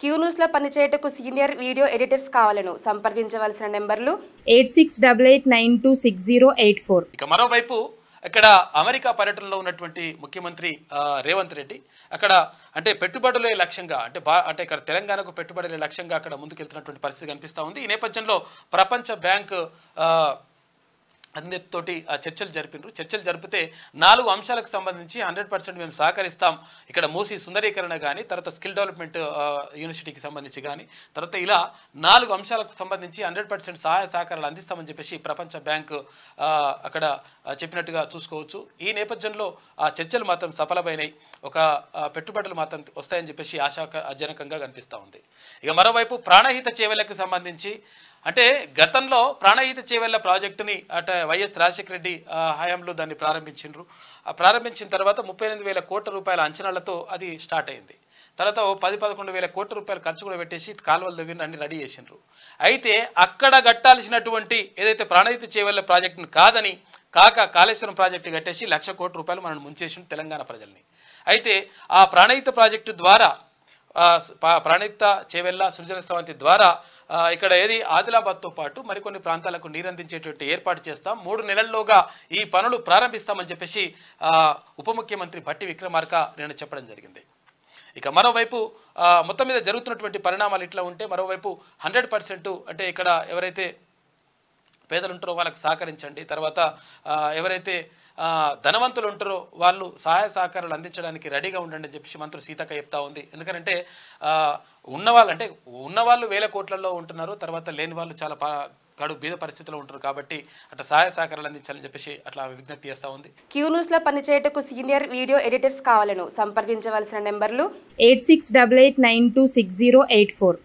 Q news లో పనిచేయటకు senior video editors కావాలను సంప్రదించవలసిన నెంబర్లు 8688926084. ఇక మరోవైపు ఇక్కడ అమెరికా పర్యటనలో ఉన్నటువంటి ముఖ్యమంత్రి రేవంత్ రెడ్డి అక్కడ అంటే పెట్టుబడులే లక్ష్యంగా అంటే ఇక్కడ తెలంగాణకు పెట్టుబడులే లక్ష్యంగా అక్కడ ముందుకెళ్తున్నటువంటి పరిస్థితి కనిపిస్తూ ఉంది. ఈ నేపథ్యంలో ప్రపంచ బ్యాంక్ అందరితోటి చర్చలు జరిపితే 4 అంశాలకు సంబంధించి 100% మేము సహకరిస్తాం. ఇక్కడ మూసీ సుందరీకరణ కానీ, తర్వాత స్కిల్ డెవలప్మెంట్ యూనివర్సిటీకి సంబంధించి కానీ, తర్వాత ఇలా 4 అంశాలకు సంబంధించి 100% సహాయ సహకారాలు అందిస్తామని చెప్పేసి ప్రపంచ బ్యాంకు అక్కడ చెప్పినట్టుగా చూసుకోవచ్చు. ఈ నేపథ్యంలో ఆ చర్చలు మాత్రం సఫలమైనవి. ఒక పెట్టుబడులు మాత్రం వస్తాయని చెప్పేసి ఆశాజనకంగా కనిపిస్తూ ఉంది. ఇక మరోవైపు ప్రాణహిత చేవెళ్లకు సంబంధించి అంటే గతంలో ప్రాణహిత చేవెళ్ల ప్రాజెక్టుని వైఎస్ రాజశేఖర రెడ్డి హయాంలో దాన్ని ప్రారంభించిన తర్వాత 38,000 కోట్ల రూపాయల అంచనాలతో అది స్టార్ట్ అయింది. తర్వాత 10-11,000 కోట్ల రూపాయలు ఖర్చు కూడా పెట్టేసి కాలువల దగ్గర అన్ని రెడీ చేసిండ్రు. అయితే అక్కడ కట్టాల్సినటువంటి ఏదైతే ప్రాణహిత చేవెళ్ల ప్రాజెక్టును కాదని కాళేశ్వరం ప్రాజెక్టు కట్టేసి 1,00,000 కోట్ల రూపాయలు మనం ముంచేసిండు తెలంగాణ ప్రజల్ని. అయితే ఆ ప్రాణహిత ప్రాజెక్టు ద్వారా ప్రాణహిత చేవెళ్ల సృజన స్రవంతి ద్వారా ఇక్కడ ఏది ఆదిలాబాద్తో పాటు మరికొన్ని ప్రాంతాలకు నీరందించేటువంటి ఏర్పాటు చేస్తాం, 3 నెలల్లోగా ఈ పనులు ప్రారంభిస్తామని చెప్పేసి ఉప ముఖ్యమంత్రి భట్టి విక్రమార్క నేను చెప్పడం జరిగింది. ఇక మరోవైపు మొత్తం మీద జరుగుతున్నటువంటి పరిణామాలు ఇట్లా ఉంటే మరోవైపు 100% అంటే ఇక్కడ ఎవరైతే పేదలు ఉంటారో వాళ్ళకి సహకరించండి, తర్వాత ఎవరైతే ధనవంతులు ఉంటారో వాళ్ళు సహాయ సహకారాలు అందించడానికి రెడీగా ఉండండి అని చెప్పేసి మంత్రి సీతక్క చెప్తా ఉంది. ఎందుకంటే ఉన్నవాళ్ళు 1,000 కోట్లలో ఉంటున్నారు, తర్వాత లేని వాళ్ళు చాలా కడు బీద పరిస్థితుల్లో ఉంటారు. కాబట్టి అట్లా సహాయ సహకారాలు అందించాలని చెప్పేసి అట్లా విజ్ఞప్తి చేస్తూ ఉంది. క్యూ న్యూస్ లో పనిచేయటకు సీనియర్ వీడియో ఎడిటర్స్ కావాలను సంప్రదించవలసిన నెంబర్లు 8688926084.